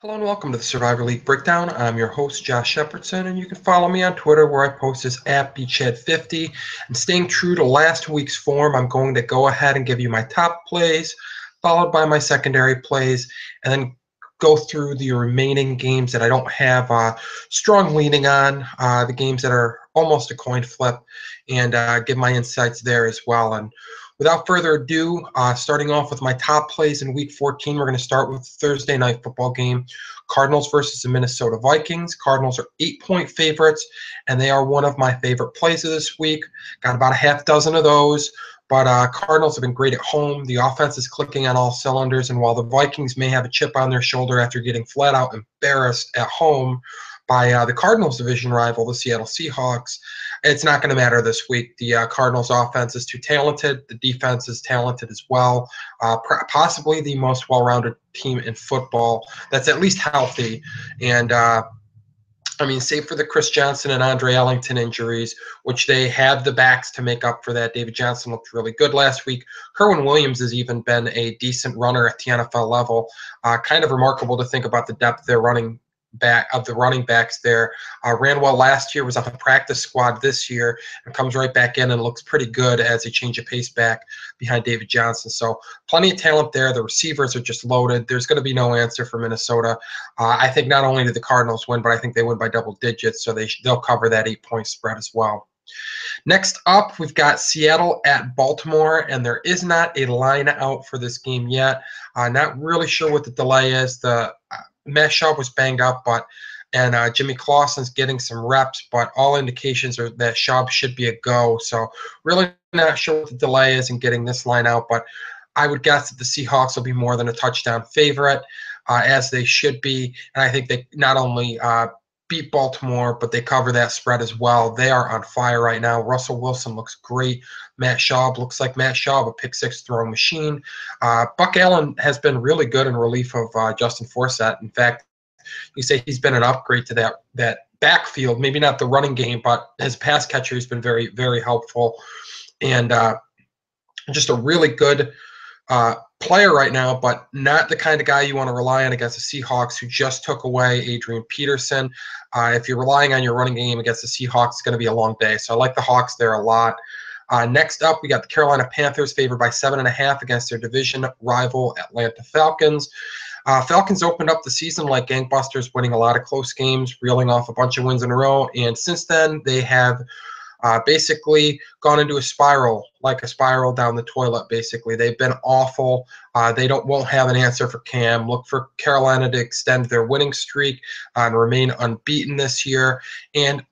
Hello and welcome to the Survivor League Breakdown. I'm your host, Josh Shepardson, and you can follow me on Twitter where I post as @BCHad50. And staying true to last week's form, I'm going to go ahead and give you my top plays, followed by my secondary plays, and then go through the remaining games that I don't have strong leaning on, the games that are almost a coin flip, and give my insights there as well. And without further ado, starting off with my top plays in Week 14, we're going to start with the Thursday night football game, Cardinals versus the Minnesota Vikings. Cardinals are 8-point favorites, and they are one of my favorite plays of this week. Got about a half dozen of those, but Cardinals have been great at home. The offense is clicking on all cylinders, and while the Vikings may have a chip on their shoulder after getting flat out embarrassed at home by the Cardinals' division rival, the Seattle Seahawks, it's not going to matter this week. The Cardinals' offense is too talented. The defense is talented as well. Possibly the most well-rounded team in football that's at least healthy. And save for the Chris Johnson and Andre Ellington injuries, which they have the backs to make up for that. David Johnson looked really good last week. Kerwin Williams has even been a decent runner at the NFL level. Kind of remarkable to think about the depth they're running back of the running backs there. Ran well last year, was on the practice squad this year, and comes right back in and looks pretty good as a change of pace back behind David Johnson. So plenty of talent there. The receivers are just loaded. There's going to be no answer for Minnesota. I think not only did the Cardinals win, but I think they win by double digits, so they'll cover that 8-point spread as well. Next up, we've got Seattle at Baltimore, and there is not a line out for this game yet. Not really sure what the delay is. The Matt Schaub was banged up, and Jimmy Clausen's getting some reps, but all indications are that Schaub should be a go. So really not sure what the delay is in getting this line out, but I would guess that the Seahawks will be more than a touchdown favorite, as they should be. And I think they not only beat Baltimore, but they cover that spread as well. They are on fire right now. Russell Wilson looks great. Matt Schaub looks like Matt Schaub, a pick-six throwing machine. Buck Allen has been really good in relief of Justin Forsett. In fact, you say he's been an upgrade to that backfield. Maybe not the running game, but his pass catcher has been very, very helpful. And just a really good player right now, but not the kind of guy you want to rely on against the Seahawks, who just took away Adrian Peterson. If you're relying on your running game against the Seahawks, it's going to be a long day. So I like the Hawks there a lot. Next up, we got the Carolina Panthers favored by 7.5 against their division rival Atlanta Falcons. Falcons opened up the season like gangbusters, winning a lot of close games, reeling off a bunch of wins in a row, and since then they have basically gone into a spiral, like a spiral down the toilet. Basically, they've been awful. They won't have an answer for Cam. Look for Carolina to extend their winning streak and remain unbeaten this year. And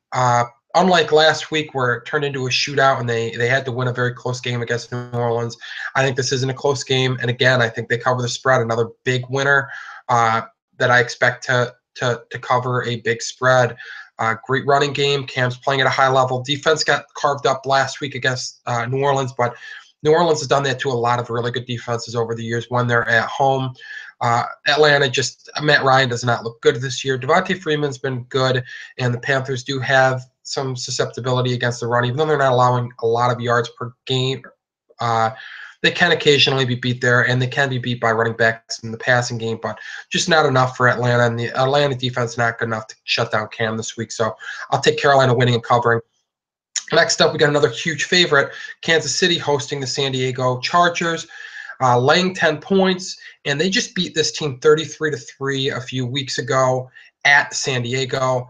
unlike last week where it turned into a shootout and they had to win a very close game against New Orleans, I think this isn't a close game. And again, I think they cover the spread. Another big winner that I expect to cover a big spread. Great running game. Cam's playing at a high level. Defense got carved up last week against New Orleans, but New Orleans has done that to a lot of really good defenses over the years when they're at home. Atlanta, Matt Ryan does not look good this year. Devontae Freeman's been good, and the Panthers do have some susceptibility against the run, even though they're not allowing a lot of yards per game. They can occasionally be beat there, and they can be beat by running backs in the passing game, but just not enough for Atlanta. And the Atlanta defense not good enough to shut down Cam this week. So I'll take Carolina winning and covering. Next up, we got another huge favorite, Kansas City hosting the San Diego Chargers, laying 10 points, and they just beat this team 33-3 a few weeks ago at San Diego.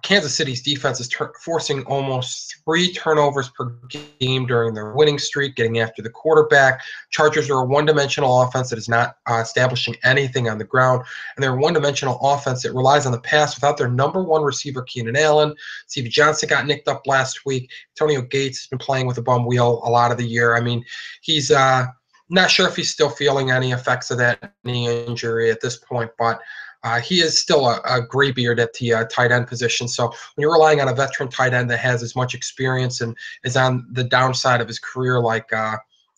Kansas City's defense is forcing almost 3 turnovers per game during their winning streak, getting after the quarterback. Chargers are a one-dimensional offense that is not establishing anything on the ground, and they're a one-dimensional offense that relies on the pass without their number one receiver, Keenan Allen. Stevie Johnson got nicked up last week. Antonio Gates has been playing with a bum wheel a lot of the year. I mean, he's not sure if he's still feeling any effects of that knee injury at this point, but he is still a graybeard at the tight end position. So when you're relying on a veteran tight end that has as much experience and is on the downside of his career like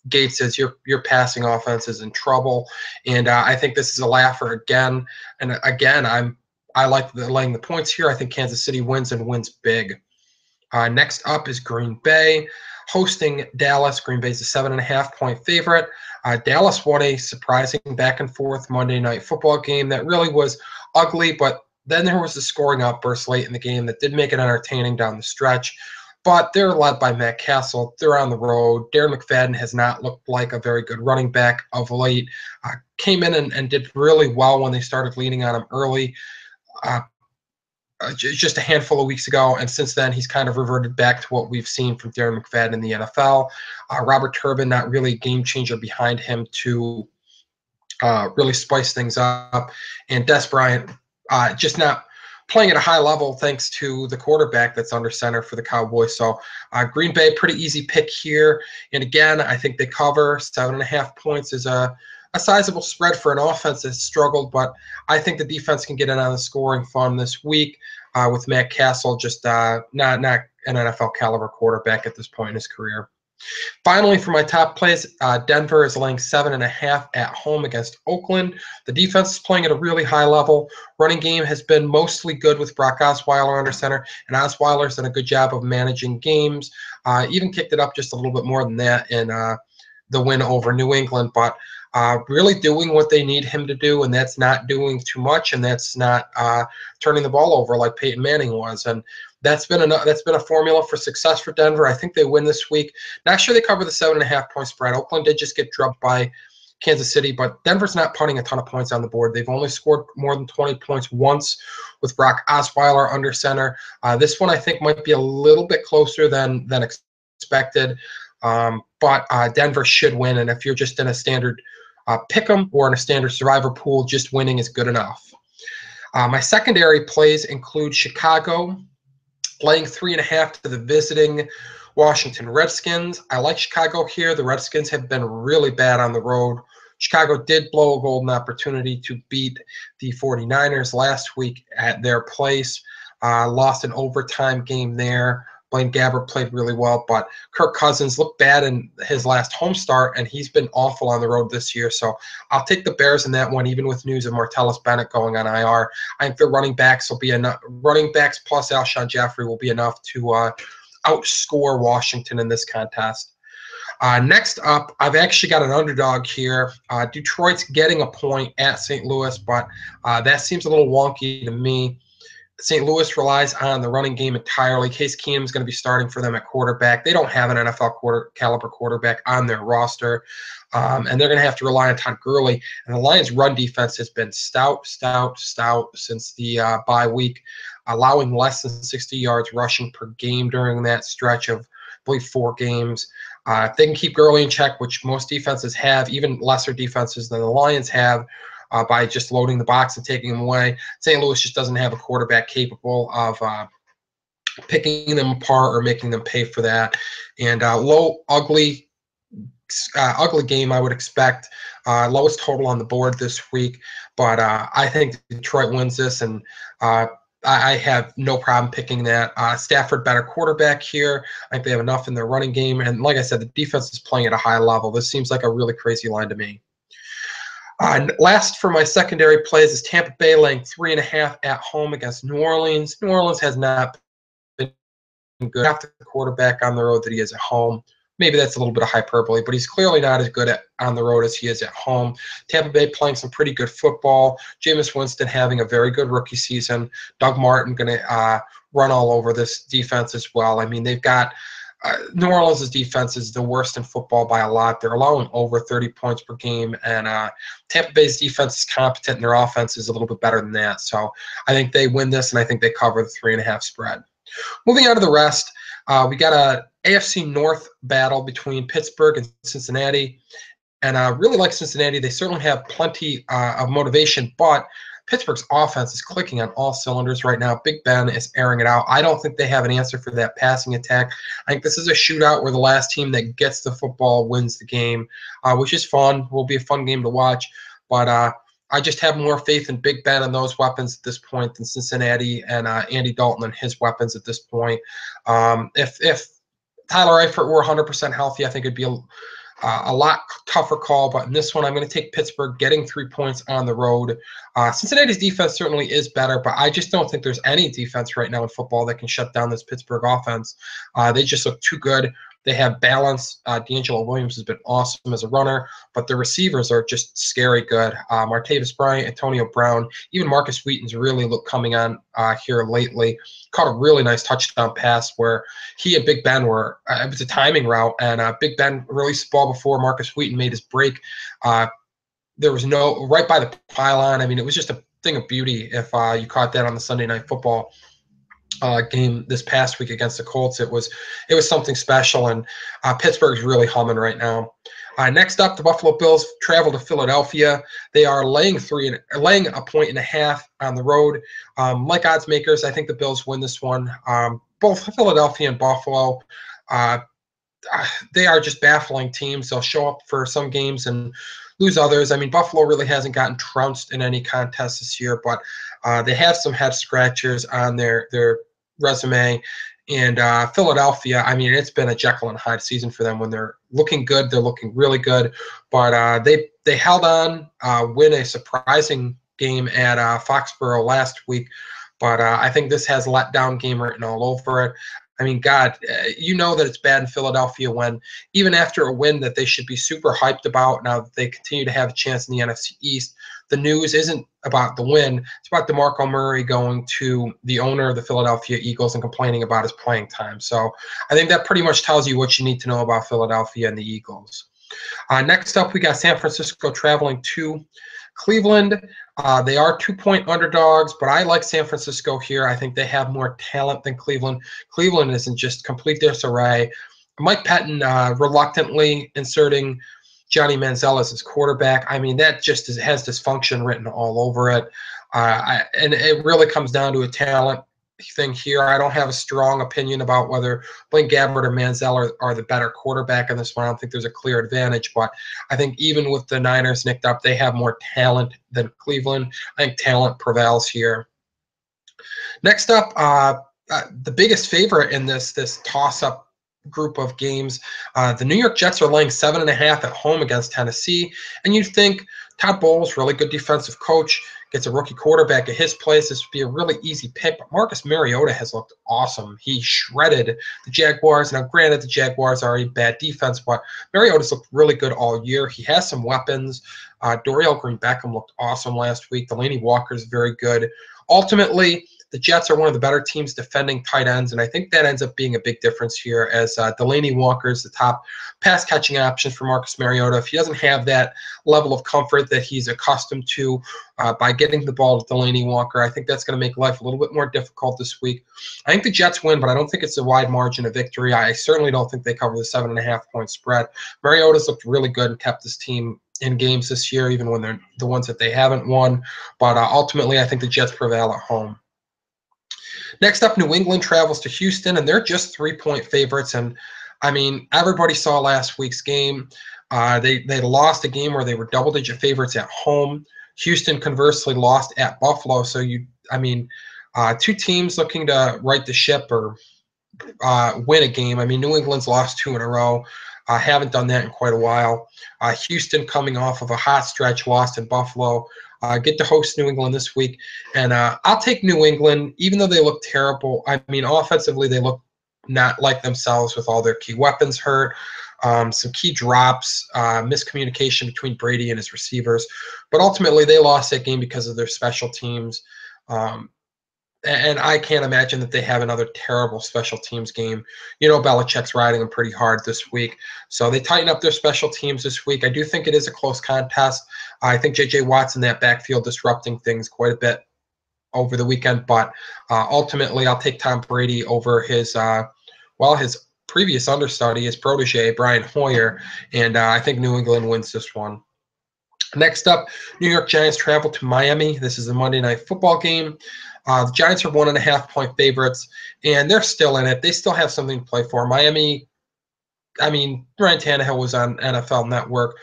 Gates is, your passing offense is in trouble. And I think this is a laugher again. And again, I like laying the points here. I think Kansas City wins and wins big. Next up is Green Bay hosting Dallas. Green Bay's a 7.5-point favorite. Dallas won a surprising back-and-forth Monday Night Football game that really was ugly, but then there was a scoring outburst late in the game that did make it entertaining down the stretch. But they're led by Matt Castle. They're on the road. Darren McFadden has not looked like a very good running back of late. Came in and did really well when they started leaning on him early. Just a handful of weeks ago, and since then he's kind of reverted back to what we've seen from Darren McFadden in the NFL. Robert Turbin, not really a game changer behind him to really spice things up, and Des Bryant just not playing at a high level thanks to the quarterback that's under center for the Cowboys. So Green Bay, pretty easy pick here, and again, I think they cover. 7.5 points is a sizable spread for an offense that's struggled, but I think the defense can get in on the scoring fun this week with Matt Castle, just not an NFL caliber quarterback at this point in his career. Finally, for my top plays, Denver is laying 7.5 at home against Oakland. The defense is playing at a really high level. Running game has been mostly good with Brock Osweiler under center, and Osweiler's done a good job of managing games. Even kicked it up just a little bit more than that in the win over New England, but really doing what they need him to do, and that's not doing too much, and that's not turning the ball over like Peyton Manning was. And that's been a formula for success for Denver. I think they win this week. Not sure they cover the 7.5-point spread. Oakland did just get drubbed by Kansas City, but Denver's not putting a ton of points on the board. They've only scored more than 20 points once with Brock Osweiler under center. This one I think might be a little bit closer than expected, but Denver should win. And if you're just in a standard pick'em or in a standard survivor pool, just winning is good enough. My secondary plays include Chicago laying 3.5 to the visiting Washington Redskins. I like Chicago here. The Redskins have been really bad on the road. Chicago did blow a golden opportunity to beat the 49ers last week at their place. Lost an overtime game there. Blaine Gabbert played really well, but Kirk Cousins looked bad in his last home start, and he's been awful on the road this year. So I'll take the Bears in that one, even with news of Martellus Bennett going on IR. I think the running backs will be enough. Running backs plus Alshon Jeffrey will be enough to outscore Washington in this contest. Next up, I've actually got an underdog here. Detroit's getting a point at St. Louis, but that seems a little wonky to me. St. Louis relies on the running game entirely. Case Keenum is going to be starting for them at quarterback. They don't have an NFL caliber quarterback on their roster, and they're going to have to rely on Todd Gurley. And the Lions' run defense has been stout since the bye week, allowing less than 60 yards rushing per game during that stretch of, I believe, 4 games. If they can keep Gurley in check, which most defenses have, even lesser defenses than the Lions have, by just loading the box and taking them away. St. Louis just doesn't have a quarterback capable of picking them apart or making them pay for that. And low, ugly game I would expect. Lowest total on the board this week. But I think Detroit wins this, and I have no problem picking that. Stafford, better quarterback here. I think they have enough in their running game. And like I said, the defense is playing at a high level. This seems like a really crazy line to me. Last for my secondary plays is Tampa Bay laying 3.5 at home against New Orleans. New Orleans has not been good. After the quarterback on the road that he is at home. Maybe that's a little bit of hyperbole, but he's clearly not as good on the road as he is at home. Tampa Bay playing some pretty good football. Jameis Winston having a very good rookie season. Doug Martin going to run all over this defense as well. I mean, they've got New Orleans' defense is the worst in football by a lot. They're allowing over 30 points per game, and Tampa Bay's defense is competent, and their offense is a little bit better than that. So I think they win this, and I think they cover the 3.5 spread. Moving on to the rest, we got a AFC North battle between Pittsburgh and Cincinnati, and I really like Cincinnati. They certainly have plenty of motivation, but Pittsburgh's offense is clicking on all cylinders right now. Big Ben is airing it out. I don't think they have an answer for that passing attack. I think this is a shootout where the last team that gets the football wins the game, which is fun. Will be a fun game to watch. But I just have more faith in Big Ben and those weapons at this point than Cincinnati and Andy Dalton and his weapons at this point. If Tyler Eifert were 100% healthy, I think it'd be a lot tougher call, but in this one, I'm going to take Pittsburgh getting 3 points on the road. Cincinnati's defense certainly is better, but I just don't think there's any defense right now in football that can shut down this Pittsburgh offense. They just look too good. They have balance. D'Angelo Williams has been awesome as a runner, but the receivers are just scary good. Martavis Bryant, Antonio Brown, even Marcus Wheaton's really looked coming on here lately. Caught a really nice touchdown pass where he and Big Ben were, it was a timing route, and Big Ben released the ball before Marcus Wheaton made his break. There was no, right by the pylon. I mean, it was just a thing of beauty if you caught that on the Sunday Night Football game this past week against the Colts. It was something special, and Pittsburgh's really humming right now. Next up, the Buffalo Bills travel to Philadelphia. They are laying a 1.5 on the road. Like odds makers, I think the Bills win this one. Both Philadelphia and Buffalo, they are just baffling teams. They'll show up for some games and lose others. I mean, Buffalo really hasn't gotten trounced in any contest this year, but they have some head scratchers on their resume. And Philadelphia, I mean, it's been a Jekyll and Hyde season for them. When they're looking good, they're looking really good. But they held on, win a surprising game at Foxborough last week. But I think this has letdown game written all over it. I mean, God, you know that it's bad in Philadelphia when, even after a win that they should be super hyped about, now that they continue to have a chance in the NFC East, the news isn't about the win. It's about DeMarco Murray going to the owner of the Philadelphia Eagles and complaining about his playing time. So I think that pretty much tells you what you need to know about Philadelphia and the Eagles. Next up, we got San Francisco traveling to Cleveland. They are 2-point underdogs, but I like San Francisco here. I think they have more talent than Cleveland. Cleveland is in just complete disarray. Mike Pettin reluctantly inserting Johnny Manziel as his quarterback. I mean, that just has dysfunction written all over it. And it really comes down to a talent thing here. I don't have a strong opinion about whether Blaine Gabbert or Manziel are the better quarterback in this one. I don't think there's a clear advantage, but I think even with the Niners nicked up, they have more talent than Cleveland. I think talent prevails here. Next up, the biggest favorite in this toss-up group of games, the New York Jets are laying 7.5 at home against Tennessee, and you'd think Todd Bowles, really good defensive coach, gets a rookie quarterback at his place. This would be a really easy pick, but Marcus Mariota has looked awesome. He shredded the Jaguars. Now, granted, the Jaguars are a bad defense, but Mariota's looked really good all year. He has some weapons. Dorial Green-Beckham looked awesome last week. Delanie Walker's very good. Ultimately, the Jets are one of the better teams defending tight ends, and I think that ends up being a big difference here as Delanie Walker is the top pass-catching option for Marcus Mariota. If he doesn't have that level of comfort that he's accustomed to by getting the ball to Delanie Walker, I think that's going to make life a little bit more difficult this week. I think the Jets win, but I don't think it's a wide margin of victory. I certainly don't think they cover the 7.5-point spread. Mariota's looked really good and kept this team in games this year, even when they're the ones that they haven't won. But ultimately, I think the Jets prevail at home. Next up, New England travels to Houston, and they're just 3-point favorites. And, I mean, everybody saw last week's game. They lost a game where they were double-digit favorites at home. Houston, conversely, lost at Buffalo. So, two teams looking to right the ship or win a game. I mean, New England's lost 2 in a row. Haven't done that in quite a while. Houston coming off of a hot stretch, lost in Buffalo. Get to host New England this week. And I'll take New England, even though they look terrible. I mean, offensively, they look not like themselves with all their key weapons hurt, some key drops, miscommunication between Brady and his receivers. But ultimately, they lost that game because of their special teams. And I can't imagine that they have another terrible special teams game. You know, Belichick's riding them pretty hard this week. So they tighten up their special teams this week. I do think it is a close contest. I think J.J. Watt's in that backfield disrupting things quite a bit over the weekend. But ultimately, I'll take Tom Brady over his previous understudy, his protege, Brian Hoyer. And I think New England wins this one. Next up, New York Giants travel to Miami. This is a Monday Night Football game. The Giants are 1.5-point favorites, and they're still in it. They still have something to play for. Miami, I mean, Ryan Tannehill was on NFL Network,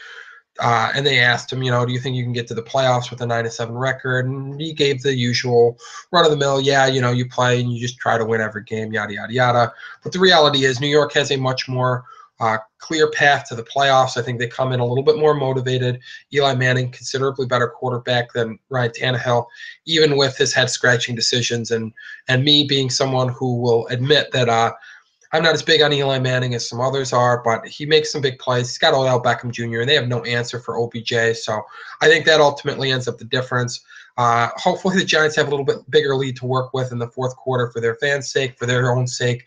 and they asked him, do you think you can get to the playoffs with a 9-7 record? And he gave the usual run-of-the-mill, you play and you just try to win every game, yada, yada, yada. But the reality is New York has a much more clear path to the playoffs. I think they come in a little bit more motivated. Eli Manning, considerably better quarterback than Ryan Tannehill, even with his head-scratching decisions. And me being someone who will admit that I'm not as big on Eli Manning as some others are, but he makes some big plays. He's got Odell Beckham Jr., and they have no answer for OBJ. So I think that ultimately ends up the difference. Hopefully the Giants have a little bit bigger lead to work with in the fourth quarter for their fans' sake, for their own sake,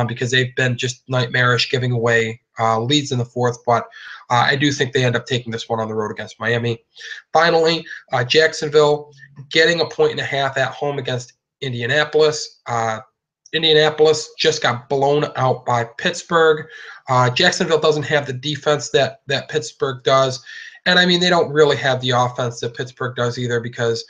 because they've been just nightmarish giving away leads in the fourth. But I do think they end up taking this one on the road against Miami. Finally, Jacksonville getting 1.5 at home against Indianapolis. Indianapolis just got blown out by Pittsburgh. Jacksonville doesn't have the defense that Pittsburgh does. And, I mean, they don't really have the offense that Pittsburgh does either because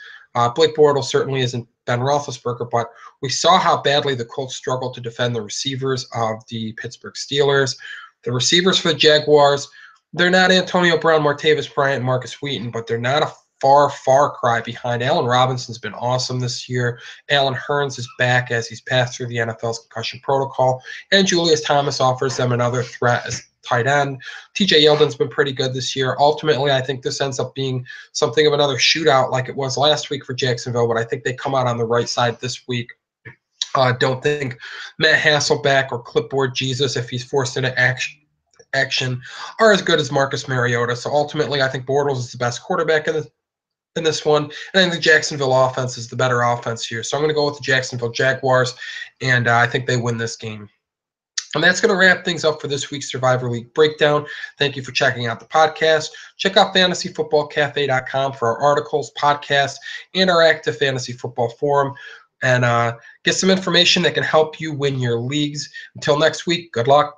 Blake Bortles certainly isn't Ben Roethlisberger, but we saw how badly the Colts struggled to defend the receivers of the Pittsburgh Steelers. The receivers for the Jaguars, they're not Antonio Brown, Martavis Bryant, and Marcus Wheaton, but they're not a far cry behind. Allen Robinson's been awesome this year. Allen Hurns is back as he's passed through the NFL's concussion protocol, and Julius Thomas offers them another threat as tight end. TJ Yeldon's been pretty good this year. Ultimately, I think this ends up being something of another shootout like it was last week for Jacksonville, but I think they come out on the right side this week. Don't think Matt Hasselbeck or Clipboard Jesus, if he's forced into action, are as good as Marcus Mariota. So ultimately, I think Bortles is the best quarterback in this one, and I think the Jacksonville offense is the better offense here. So I'm going to go with the Jacksonville Jaguars, and I think they win this game. And that's going to wrap things up for this week's Survivor League Breakdown. Thank you for checking out the podcast. Check out fantasyfootballcafe.com for our articles, podcasts, and our active fantasy football forum, and get some information that can help you win your leagues. Until next week, good luck.